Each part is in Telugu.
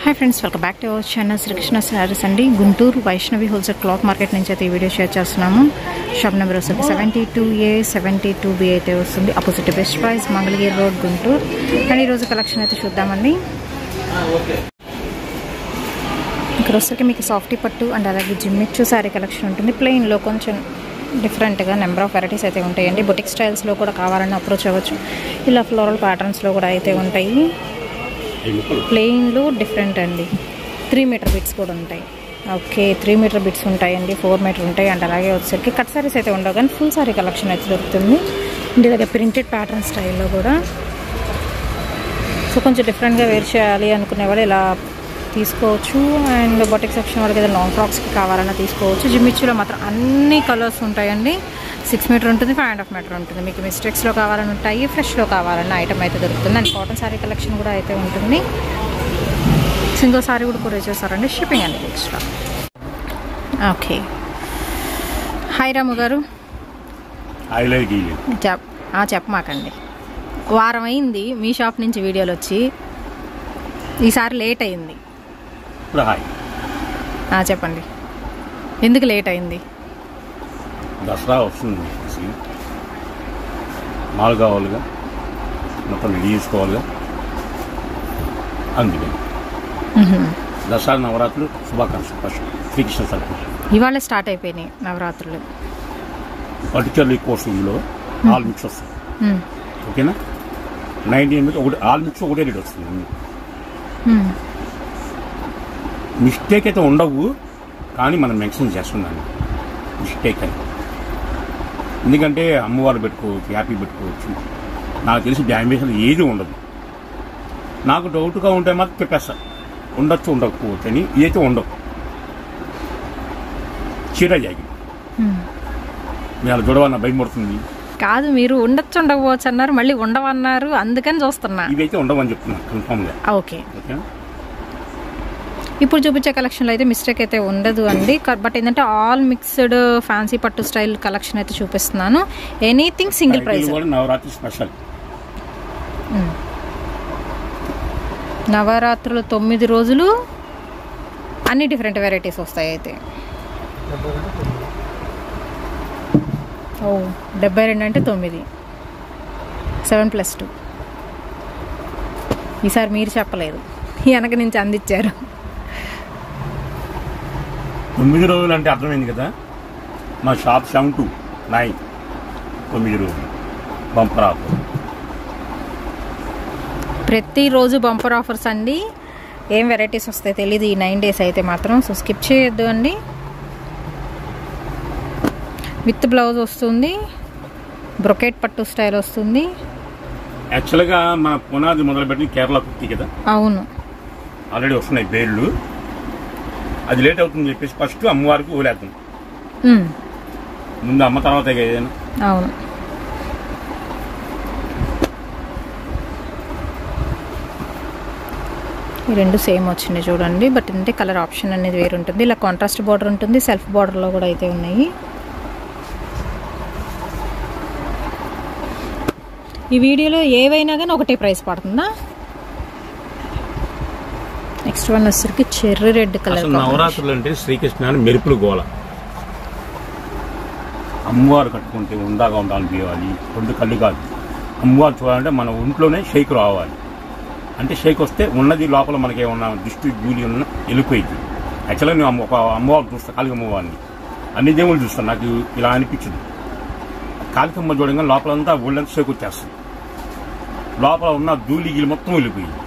Hi friends welcome back to our channel Srikrishna sarees अंडी Guntur Vaishnavi wholesale cloth market నుంచి అయితే ఈ వీడియో షేర్ చేస్తున్నాము. షాప్ నెంబర్ వచ్చేసి 72A 72B అయితే వస్తుంది. Opposite best price Mangalagiri road Guntur. And ఈ రోజు కలెక్షన్ అయితే చూద్దామండి. ఇక్కడ వచ్చేసరికి మీకు సాఫ్టీ పట్టు అండ్ అలాగే జిమ్మిచ్చు సారీ కలెక్షన్ ఉంటుంది. ప్లెయిన్ లో కొంచెం డిఫరెంట్ గా నెంబర్ ఆఫ్ వెరైటీస్ అయితే ఉంటాయండి. బొటిక్ స్టైల్స్ లో కూడా కావాలని అప్రోచ్ అవ్వచ్చు. ఇలా ఫ్లోరల్ ప్యాటర్న్స్ లో కూడా అయితే ఉంటాయి. ప్లెయిన్ లో డిఫరెంట్ అండి. 3 మీటర్ బిట్స్ కూడా ఉంటాయి. ఓకే 3 మీటర్ బిట్స్ ఉంటాయండి, 4 మీటర్ ఉంటాయి. అండ్ అలాగే వచ్చేసరికి కట్ సారీస్ అయితే ఉండవు కానీ ఫుల్ సారీ కలెక్షన్ అయితే దొరుకుతుంది. ఇంటి దగ్గర ప్రింటెడ్ ప్యాటర్న్ స్టైల్లో కూడా. సో కొంచెం డిఫరెంట్గా వేర్ చేయాలి అనుకునే వాళ్ళు ఇలా తీసుకోవచ్చు. అండ్ బొటిక్ సెక్షన్ వాళ్ళకి ఏదైనా లాంగ్ ఫ్రాక్స్కి కావాలన్నా తీసుకోవచ్చు. జిమ్మిచ్చులో మాత్రం అన్ని కలర్స్ ఉంటాయండి. 6 మీటర్ ఉంటుంది, 5.5 మీటర్ ఉంటుంది. మీకు మిస్టేక్స్లో కావాలని ఉంటాయి, ఫ్రెష్లో కావాలన్న ఐటమ్ అయితే దొరుకుతుంది. అండ్ కాటన్ సారీ కలెక్షన్ కూడా అయితే ఉంటుంది. సింగిల్ సారీ కూడా కొరియర్ చేస్తారండి, షిప్పింగ్ అనేది ఎక్స్ట్రా. ఓకే హాయ్ రాము గారు. చెప్పమాకండి, వారం అయింది మీ షాప్ నుంచి వీడియోలు వచ్చి, ఈసారి లేట్ అయింది. చెప్పండి ఎందుకు లేట్ అయింది? దసరా వస్తుంది, మాలు కావాలిగా, మొత్తం రెడీ చేసుకోవాలిగా, అందుకే దసరా నవరాత్రులు శుభాకాంక్షలు. ఫస్ట్ శ్రీకృష్ణ సర్కిల్ ఇవాళ స్టార్ట్ అయిపోయినాయి నవరాత్రులు. పర్టికులర్లీ కోర్సులో ఆల్ మిక్స్ వస్తుంది. ఓకేనా, 19 ఒకటి ఆల్ మిక్స్ ఒకటే రేట్ వస్తుంది. మిస్టేక్ అయితే ఉండవు కానీ మనం మెన్షన్ చేస్తున్నాను మిస్టేక్ అని. ఎందుకంటే అమ్మవారు పెట్టుకోవచ్చు, హ్యాపీ పెట్టుకోవచ్చు. నాకు తెలిసి డ్యామేజ్ ఏది ఉండదు. నాకు డౌట్గా ఉంటే మాత్రం చెప్పేస్తా, ఉండొచ్చు ఉండకపోవచ్చు అని. ఇదైతే ఉండవు. చీర జాకెట్ మీరు చూడవన్న భయం పడుతుంది కాదు, మీరు ఉండొచ్చు ఉండకపోవచ్చు అన్నారు, మళ్ళీ ఉండవన్నారు, అందుకని చూస్తున్నా. ఇవైతే ఉండవని చెప్తున్నా కన్ఫామ్గా. ఓకే ఇప్పుడు చూపించే కలెక్షన్లో అయితే మిస్టేక్ అయితే ఉండదు అండి. బట్ ఏంటంటే ఆల్ మిక్స్డ్ ఫ్యాన్సీ పట్టు స్టైల్ కలెక్షన్ అయితే చూపిస్తున్నాను. Anything single price. Navaratri special. నవరాత్రులు 9 రోజులు అన్ని డిఫరెంట్ వెరైటీస్ వస్తాయి. అయితే 72 అంటే 9, 7+2. ఈసారి మీరు చెప్పలేదు, వెనక నుంచి అందించారు. 9 రోజులు అంటే అర్థమైంది కదా. మా షాప్ 7 to 9 9 రోజులు బంపర్ ఆఫర్. ప్రతిరోజు బంపర్ ఆఫర్స్ అండి. ఏం వెరైటీస్ వస్తాయి తెలీదు ఈ 9 days అయితే మాత్రం. సో స్కిప్ చేయొద్దు అండి. విత్ బ్లౌజ్ వస్తుంది, బ్రొకెట్ పట్టు స్టైల్ వస్తుంది. యాక్చువల్గా మన పునాది మొదలుపెట్టి కేరళ కుర్తీ కదా. అవును, ఆల్రెడీ వస్తున్నాయి బేళ్ళు. అది లేట్ అవుతుందని చెప్పేసి ఫస్ట్ అమ్మవారికి ఊలేద్దాం. ముందు అమ్మ తర్వాత ఏదైనా. అవును, ఈ రెండు సేమ్ వచ్చినాయి చూడండి. బట్ అంటే కలర్ ఆప్షన్ అనేది వేరు ఉంటుంది. ఇలా కాంట్రాస్ట్ బార్డర్ ఉంటుంది, సెల్ఫ్ బార్డర్లో కూడా అయితే ఉన్నాయి. ఈ వీడియోలో ఏవైనా కానీ ఒకటే ప్రైస్ పడుతుందా? నెక్స్ట్ వన్ వచ్చరికి చెర్రీ రెడ్ కలర్. నవరాత్రులు అంటే శ్రీకృష్ణ మెరుపులు గోల. అమ్మవారు కట్టుకుంటే ఉందాగా ఉండాలనిపించాలి, 2 కళ్ళు కాదు. అమ్మవారు చూడాలంటే మన ఒంట్లోనే షేక్ రావాలి. అంటే షేక్ వస్తే ఉన్నది లోపల మనకి ఏమన్నా దిష్టి జూలి ఉన్న వెళ్ళిపోయింది. యాక్చువల్గా నేను ఒక అమ్మవారు చూస్తాను, కాళిక అమ్మవారిని. అన్ని దేవుళ్ళు చూస్తాను, నాకు ఇలా అనిపించదు. కాళిక అమ్మ చూడంగా లోపలంతా ఒళ్ళంతా షేక్ వచ్చేస్తుంది. లోపల ఉన్న ధూళి గిలి మొత్తం వెళ్ళిపోయింది.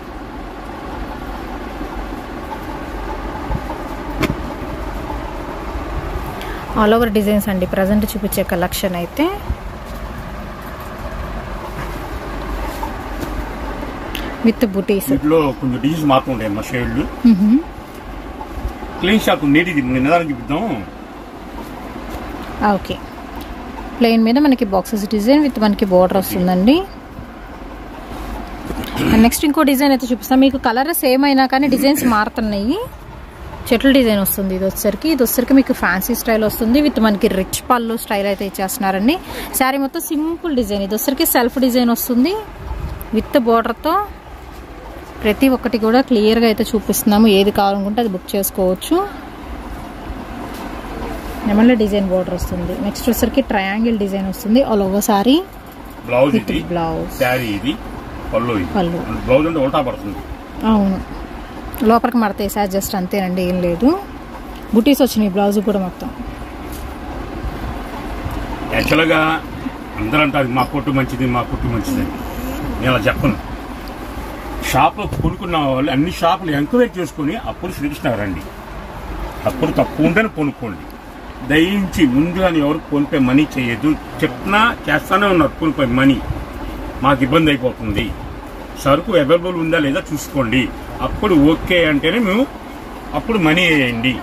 ఆల్ ఓవర్ డిజైన్స్ అండి ప్రజెంట్ చూపించే కలెక్షన్ అయితే. విత్ బుటీస్. వీటిలో కొంచెం డిజైన్స్ మాత్రం ఉంటాయి మా షేడ్లు. క్లీన్ షాప్ నీటిది నిదానం చూపిద్దాం. ఓకే, ప్లెయిన్ మీద మనకి బాక్సెస్ డిజైన్ విత్ మనకి బోర్డర్ వస్తుందండి. నెక్స్ట్ ఇంకో డిజైన్ అయితే చూపిస్తాం. మీకు కలర్ సేమ్ అయినా కానీ డిజైన్స్ మారుతున్నాయి. చెట్ల డిజైన్ వస్తుంది. ఇది వచ్చరికి మీకు ఫ్యాన్సీ స్టైల్ వస్తుంది విత్ మనకి రిచ్ పళ్ళు స్టైల్ అయితే ఇచ్చేస్తున్నారండి. శారీ మొత్తం సింపుల్ డిజైన్. ఇది వచ్చరికి సెల్ఫ్ డిజైన్ వస్తుంది విత్ బోర్డర్తో. ప్రతి ఒక్కటి కూడా క్లియర్గా అయితే చూపిస్తున్నాము. ఏది కావాలనుకుంటే అది బుక్ చేసుకోవచ్చు. నెమళ్ళ డిజైన్ బోర్డర్ వస్తుంది. నెక్స్ట్ వచ్చేసరికి ట్రయాంగిల్ డిజైన్ వస్తుంది. All over sorry blouse with blouse, sari ఇది పళ్ళు. బ్లౌజ్ అంటే ఉల్టా పడుతుంది. అవును, లోపలికి మడతేసారి జస్ట్ అంతేనండి, ఏం లేదు. బుటీస్ వచ్చినాయి బ్లౌజ్ కూడా మొత్తం. యాక్చువల్గా అందరూ అంటారు మా కొట్టు మంచిది, మా కొట్టు మంచిది అని. నేను అలా చెప్పను. షాప్లో కొనుక్కున్న వాళ్ళు అన్ని షాపులు ఎంకరేజ్ చేసుకుని అప్పుడు శ్రీకృష్ణ రండి. అప్పుడు తక్కువ ఉంటేనే కొనుక్కోండి. దయించి ముందుగానే ఎవరు ఫోన్పే మనీ చేయొద్దు. చెప్పినా చేస్తానే ఉన్నారు ఫోన్పే మనీ. మాకు ఇబ్బంది అయిపోతుంది, సరుకు అవైలబుల్ ఉందా లేదా చూసుకోండి, అప్పుడు ఓకే అంటేనే మేము అప్పుడు మనీ వేయండి.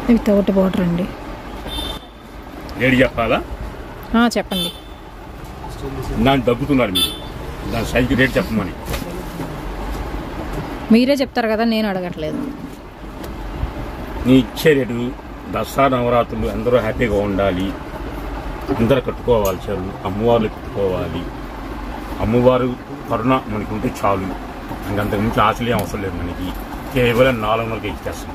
వితౌట్ బోర్డర్ అండి. రేటు చెప్పాలా? చెప్పండి. దాన్ని తగ్గుతున్నారు మీరు, దాని సైజు రేటు చెప్పమని. మీరే చెప్తారు కదా, నేను అడగట్లేదు. నీ ఇచ్చే రేటు దసరా నవరాత్రులు అందరూ హ్యాపీగా ఉండాలి, అందరూ కట్టుకోవాలి, చదువు అమ్మవార్లు కట్టుకోవాలి. అమ్మవారు కరుణ మనకి ఉంటే చాలు, ఇంకంతకు మించి ఆశలే అవసరం లేదు మనకి. కేవలం 400కి ఇచ్చేస్తాం.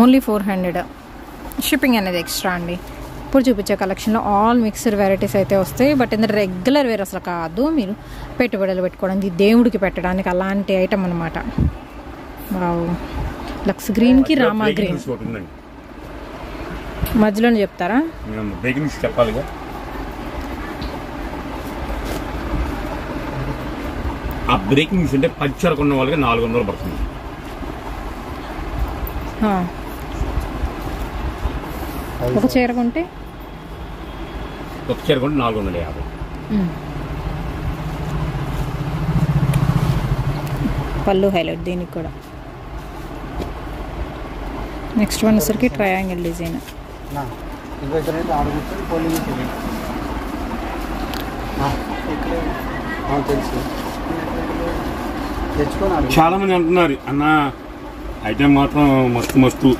ఓన్లీ 400. షిప్పింగ్ అనేది ఎక్స్ట్రా అండి. ఇప్పుడు చూపించే కలెక్షన్లో ఆల్ మిక్స్డ్ వెరైటీస్ అయితే వస్తాయి. బట్ ఇందులో రెగ్యులర్ వేర్ అసలు కాదు, మీరు పెట్టుబడులు పెట్టుకోవడానికి, దేవుడికి పెట్టడానికి అలాంటి ఐటమ్ అనమాట. లక్స్ గ్రీన్కి రామా గ్రీన్ మధ్యలోనే చెప్తారా? బ్రేకింగ్ చెప్పాలిగా. ఆ బ్రేకింగ్ న్యూస్ అంటే పచ్చర కొన్న వాళ్ళకి 400 పడుతుంది. ఒక చీర కొంటే 450. పళ్ళు హైలైట్ దీనికి కూడా. నెక్స్ట్ వన్ వచ్చరికి ట్రయాంగిల్ డిజైన్. చాలా మంది అంటున్నారు అన్న ఐటమ్ మాత్రం మస్తు మస్తు,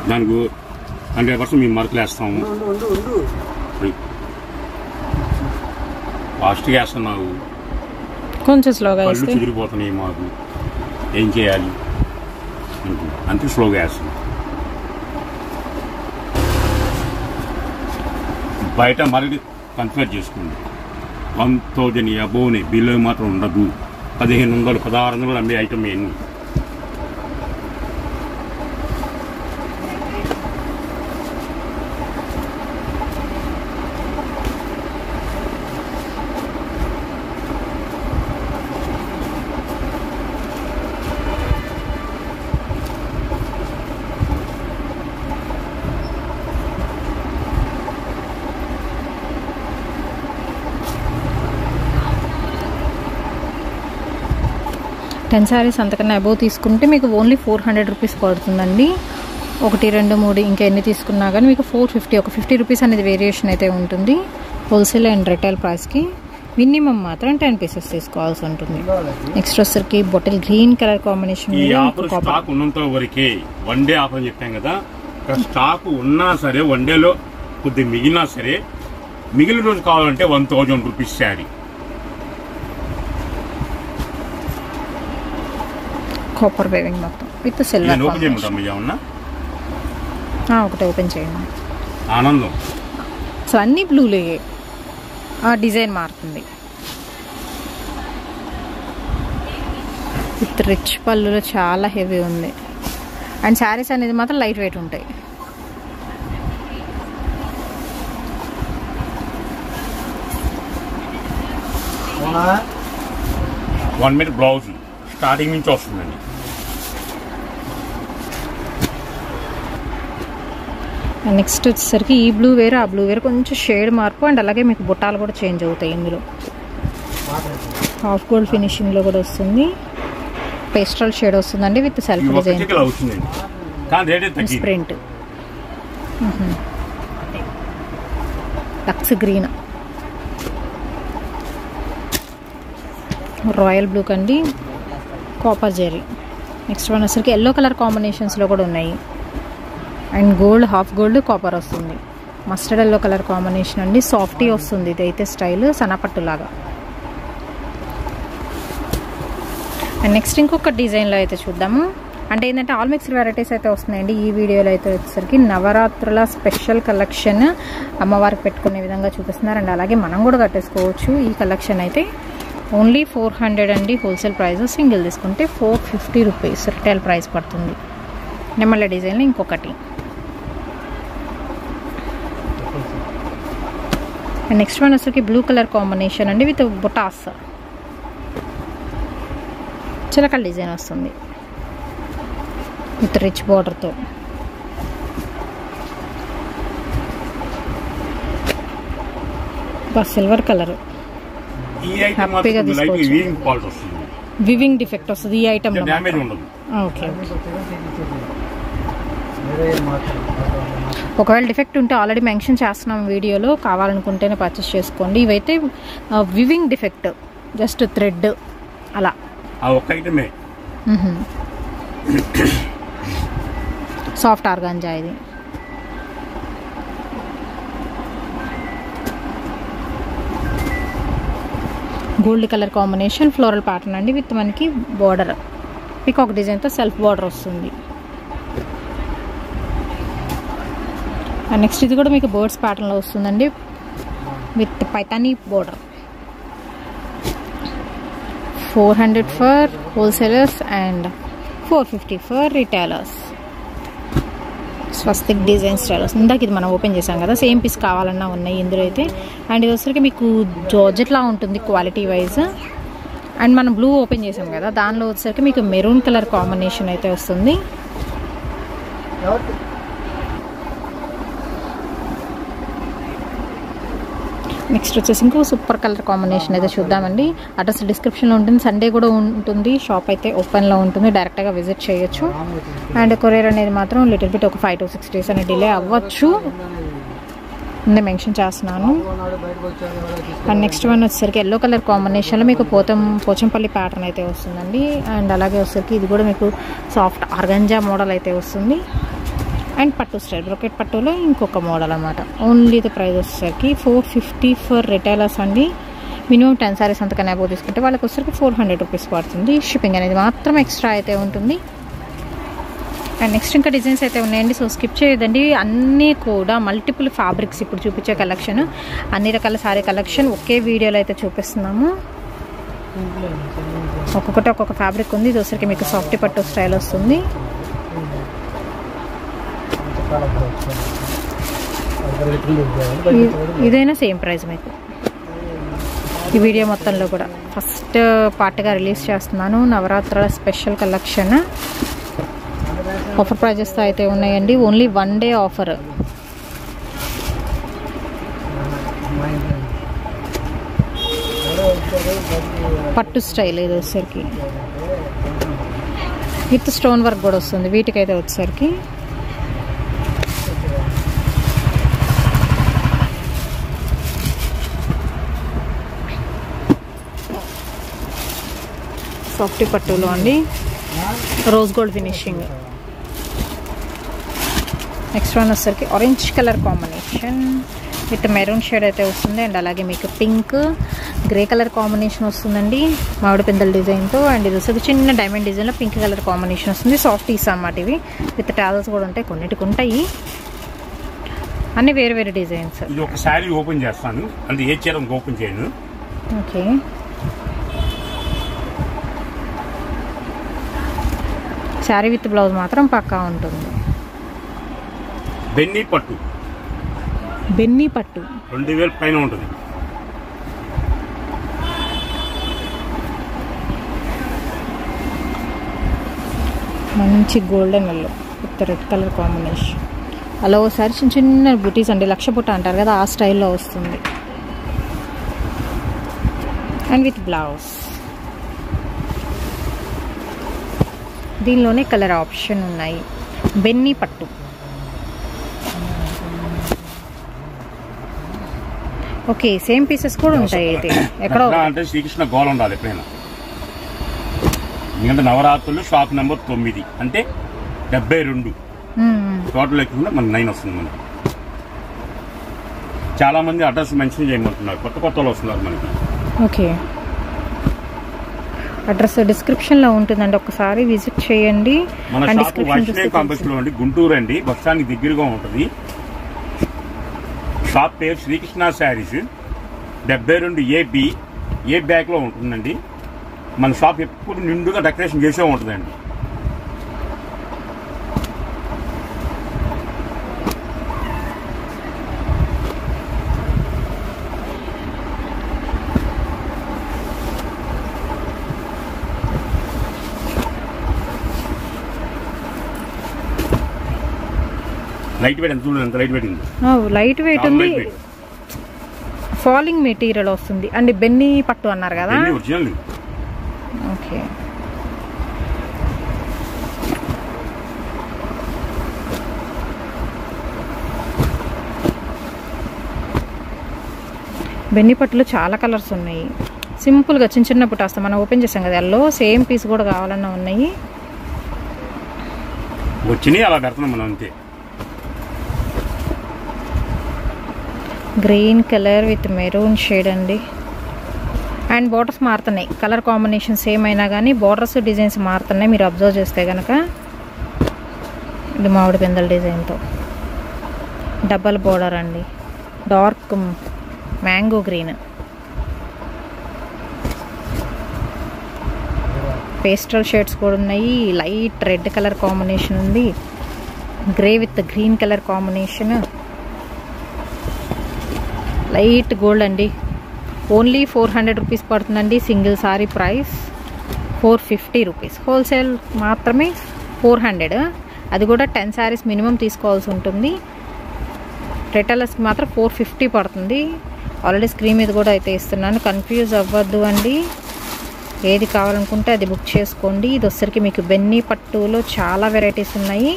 దానికి 100% మేము మార్కులు వేస్తాము. ఫాస్ట్గా వేస్తున్నావు, కొంచెం స్లోగా పళ్ళు చెదిరిపోతున్నాయి, మాకు ఏం చేయాలి అంతే స్లోగా వేస్తున్నాం. బయట మరొకటి కన్ఫర్మ్ చేసుకోండి, 1000 అబోవ్నే, బిల్లు మాత్రం ఉండదు. 1500 1600 అమ్మే ఐటమ్ ఎన్ని. టెన్ శారీస్ అంతకన్నా అబోవ్ తీసుకుంటే మీకు ఓన్లీ 400 రూపీస్ పడుతుందండి. 1 2 3 ఇంకా ఎన్ని తీసుకున్నా కానీ మీకు 450, ఒక 50 రూపీస్ అనేది వేరియేషన్ అయితే ఉంటుంది హోల్సేల్ అండ్ రిటైల్ ప్రైస్కి. మినిమం మాత్రం 10 పీసెస్ తీసుకోవాల్సి ఉంటుంది. నెక్స్ట్ వచ్చరికి బాటిల్ గ్రీన్ కలర్ కాంబినేషన్. ఈ ఆఫర్ స్టాక్ ఉన్నంత వరకే, 1 డే ఆఫర్ అని చెప్పాం కదా. స్టాక్ ఉన్నా సరే 1 డేలో కొద్దిగా మిగిలినా సరే, మిగిలిన రోజు కావాలంటే 1000 రూపీస్ శారీ. కాపర్ వేవింగ్ మొత్తం విత్ సిల్వర్. ఓపెన్ చేయమంటాం ఏమన్నా? ఒకటి ఓపెన్ చేయండి. ఆనందం. సో అన్ని బ్లూలే, ఆ డిజైన్ మారుతుంది. విత్ రిచ్ పళ్ళులో చాలా హెవీ ఉంది. అండ్ శారీస్ అనేది మాత్రం లైట్ వెయిట్ ఉంటాయి. వన్ మీటర్ బ్లౌజ్ స్టార్టింగ్ నుంచి వస్తుందండి. నెక్స్ట్ వచ్చేసరికి ఈ బ్లూ వేర్, ఆ బ్లూ వేర్ కొంచెం షేడ్ మార్పు, అండ్ అలాగే మీకు బుట్టాలు కూడా చేంజ్ అవుతాయి. ఇందులో హాఫ్ గోల్డ్ ఫినిషింగ్లో కూడా వస్తుంది. పేస్టల్ షేడ్ వస్తుందండి with self design print. Lux green, royal blue కండి, కాపర్ జెరీ. నెక్స్ట్ వన్ వచ్చరికి ఎల్లో కలర్ కాంబినేషన్స్లో కూడా ఉన్నాయి. And gold, half gold, copper వస్తుంది. మస్టర్డ్ ఎల్లో కలర్ కాంబినేషన్ అండి. సాఫ్టీ వస్తుంది ఇది అయితే స్టైల్ సన్నపట్టు లాగా. అండ్ నెక్స్ట్ ఇంకొక డిజైన్లో అయితే చూద్దాము. అంటే ఏంటంటే ఆల్ మిక్స్డ్ వెరైటీస్ అయితే వస్తున్నాయండి. ఈ వీడియోలో అయితే వచ్చేసరికి నవరాత్రుల స్పెషల్ కలెక్షన్ అమ్మవారికి పెట్టుకునే విధంగా చూపిస్తున్నారు. అండ్ అలాగే మనం కూడా కట్టేసుకోవచ్చు. ఈ కలెక్షన్ అయితే ఓన్లీ 400 అండి హోల్సేల్ ప్రైస్. సింగిల్ తీసుకుంటే 450 రూపీస్ రిటైల్ ప్రైస్ పడుతుంది. నెమళ్ళ డిజైన్లో ఇంకొకటి. అండ్ నెక్స్ట్ వన్ వచ్చేసరికి బ్లూ కలర్ కాంబినేషన్ అండి విత్ బుటాస్ చిలకల డిజైన్ వస్తుంది విత్ రిచ్ బార్డర్తో. సిల్వర్ కలర్ హ్యాపీగా తీసుకోవచ్చు. వివింగ్ డిఫెక్ట్ వస్తుంది ఈ ఐటమ్. ఓకే, ఒకవేళ డిఫెక్ట్ ఉంటే ఆల్రెడీ మెన్షన్ చేస్తున్నాం వీడియోలో, కావాలనుకుంటేనే పర్చేస్ చేసుకోండి. ఇవైతే వివింగ్ డిఫెక్ట్, జస్ట్ థ్రెడ్ అలా. సాఫ్ట్ ఆర్గాంజా ఇది. Gold colour combination floral pattern అండి విత్ మనకి బార్డర్ పీకాక్ డిజైన్తో సెల్ఫ్ బార్డర్ వస్తుంది. అండ్ నెక్స్ట్ ఇది కూడా మీకు బర్డ్స్ ప్యాటర్న్లో వస్తుందండి with Paithani border. 400 for wholesalers and 450 for retailers. Swastik design style వస్తుంది. ఇందాక ఇది మనం ఓపెన్ చేసాం కదా, సేమ్ పీస్ కావాలన్నా ఉన్నాయి ఇందులో అయితే. అండ్ ఇది వచ్చరికి మీకు జార్జెట్లా ఉంటుంది క్వాలిటీ వైజ్. అండ్ మనం బ్లూ ఓపెన్ చేసాం కదా, దానిలో వచ్చేసరికి మీకు మెరూన్ కలర్ కాంబినేషన్ అయితే వస్తుంది. నెక్స్ట్ వచ్చేసి ఇంకో సూపర్ కలర్ కాంబినేషన్ అయితే చూద్దామండి. అడ్రస్ డిస్క్రిప్షన్లో ఉంటుంది. సండే కూడా ఉంటుంది, షాప్ అయితే ఓపెన్లో ఉంటుంది, డైరెక్ట్గా విజిట్ చేయొచ్చు. అండ్ కొరియర్ అనేది మాత్రం లిటిల్ బిట్ ఒక 5 to 6 days అనేది డిలే అవ్వచ్చు, ముందే మెన్షన్ చేస్తున్నాను. అండ్ నెక్స్ట్ వన్ వచ్చేసరికి ఎల్లో కలర్ కాంబినేషన్లో మీకు పోచంపల్లి ప్యాటర్న్ అయితే వస్తుందండి. అండ్ అలాగే వచ్చేసరికి ఇది కూడా మీకు సాఫ్ట్ ఆర్గంజా మోడల్ అయితే వస్తుంది. అండ్ పట్టు స్టైల్ బ్రొకెట్ పట్టులో ఇంకొక మోడల్ అనమాట. ఓన్లీ ది ప్రైస్ వచ్చేసరికి 450 ఫర్ రిటైలర్స్ అండి. మినిమం 10 sarees అంతకన్నా అబౌవ్ తీసుకుంటే వాళ్ళకి వచ్చేసరికి 400 రూపీస్ పడుతుంది. షిప్పింగ్ అనేది మాత్రం ఎక్స్ట్రా అయితే ఉంటుంది. అండ్ నెక్స్ట్ ఇంకా డిజైన్స్ అయితే ఉన్నాయండి, సో స్కిప్ చేయదండి. అన్నీ కూడా మల్టిపుల్ ఫ్యాబ్రిక్స్ ఇప్పుడు చూపించే కలెక్షన్, అన్ని రకాల సారీ కలెక్షన్ ఒకే వీడియోలో అయితే చూపిస్తున్నాము. ఒక్కొక్కటి ఒక్కొక్క ఫ్యాబ్రిక్ ఉంది. ఇది వచ్చరికి మీకు సాఫ్ట్ పట్టు స్టైల్ వస్తుంది. ఇదైనా సేమ్ ప్రైస్ మీకు ఈ వీడియో మొత్తంలో కూడా. ఫస్ట్ పార్ట్గా రిలీజ్ చేస్తున్నాను నవరాత్రుల స్పెషల్ కలెక్షన్. ఆఫర్ ప్రైజెస్తో అయితే ఉన్నాయండి. Only 1 day offer. పట్టు స్టైల్ ఇది వచ్చేసరికి విత్ స్టోన్ వర్క్ కూడా వస్తుంది. వీటికైతే వచ్చేసరికి సాఫ్ట్ పట్టులో అండి, rose gold finishing. Next one వచ్చేసరికి orange colour combination with maroon shade అయితే వస్తుంది. అండ్ అలాగే మీకు పింక్ గ్రే కలర్ కాంబినేషన్ వస్తుందండి మామిడి పిందల డిజైన్తో. అండ్ ఇది వచ్చేసి చిన్న డైమండ్ డిజైన్లో పింక్ కలర్ కాంబినేషన్ వస్తుంది. సాఫ్ట్ పీస్ అన్నమాట ఇవి, విత్ టాజల్స్ కూడా ఉంటాయి, కొన్నిటికి ఉంటాయి. అన్ని వేరు వేరు డిజైన్స్. ఇది ఒక సారీ ఓపెన్ చేస్తాను, అంటే ఏ చీర ఓపెన్ చేయను. ఓకే, శారీ విత్ బ్లౌజ్ మాత్రం పక్కా ఉంటుంది. బెన్నీ పట్టు 2000 పైన ఉంటుంది. మంచి golden yellow with red colour combination. అలా ఒకసారి చిన్న చిన్న బుటీస్ అండి, లక్ష బుట్ట అంటారు కదా, ఆ స్టైల్లో వస్తుంది. And with blouse. దీనిలోనే కలర్ ఆప్షన్ ఉన్నాయి. బెన్నీ పట్టు. ఓకే, సేమ్ పీసెస్ కూడా ఉంటాయి. అయితే ఎక్కడో అంటే శ్రీకృష్ణ గోళ ఉండాలి ఎప్పుడైనా. ఎందుకంటే నవరాత్రులు షాప్ నెంబర్ 9 అంటే 72 టోటల్ ఎక్కువ మన 9 వస్తుంది మనకి. చాలా మంది అడ్రస్ మెన్షన్ చేయమంటున్నారు, కొత్త కొత్త వాళ్ళు వస్తున్నారు మనకి. ఓకే, అడ్రస్ డిస్క్రిప్షన్లో ఉంటుందండి, ఒకసారి విజిట్ చేయండి. మన షాప్ వైష్ణవి కాంప్లెక్స్ లో అండి, గుంటూరు అండి, బస్ స్టాండ్ దగ్గరగా ఉంటుంది. షాప్ పేరు శ్రీకృష్ణ శారీస్, 72AB ఏ బ్యాక్ లో ఉంటుందండి. మన షాప్ ఎప్పుడు నిండుగా డెకరేషన్ చేసే ఉంటుందండి. లైట్ వెయిట్ ఎంత చూడండి, ఎంత లైట్ వెయిట్ ఉంది. లైట్ వెయిట్ ఉంది, ఫాలింగ్ మెటీరియల్ వస్తుంది అండ్ బెన్నీ పట్టు అన్నారు కదా. ఒరిజినల్. ఓకే, బెన్నీ పట్టులో చాలా కలర్స్ ఉన్నాయి. సింపుల్గా చిన్న చిన్న పుట్ట మనం ఓపెన్ చేసాం కదా, ఎల్లో సేమ్ పీస్ కూడా కావాలన్నా ఉన్నాయి. వచ్చినాయి అలా పెడుతున్నాం మనం అంతే. Green colour with maroon shade అండి. అండ్ బోర్డర్స్ మారుతున్నాయి, కలర్ కాంబినేషన్ సేమ్ అయినా కానీ బోర్డర్స్ డిజైన్స్ మారుతున్నాయి. మీరు అబ్జర్వ్ చేస్తే కనుక ఇది మామిడి పిందెల డిజైన్తో డబల్ బోర్డర్ అండి, dark mango green, pastel shades కూడా ఉన్నాయి. లైట్ రెడ్ కలర్ కాంబినేషన్ ఉంది, grey with green colour combination, light gold అండి. ఓన్లీ 400 రూపీస్ పడుతుందండి. Single sorry price 450 rupees, wholesale మాత్రమే 400. అది కూడా 10 శారీస్ మినిమం తీసుకోవాల్సి ఉంటుంది. రిటైలర్స్కి మాత్రం 450 పడుతుంది. ఆల్రెడీ స్క్రీన్ మీద కూడా అయితే ఇస్తున్నాను, కన్ఫ్యూజ్ అవ్వద్దు అండి. ఏది కావాలనుకుంటే అది బుక్ చేసుకోండి. ఇది వచ్చరికి మీకు బెన్నీ పట్టులో చాలా వెరైటీస్ ఉన్నాయి.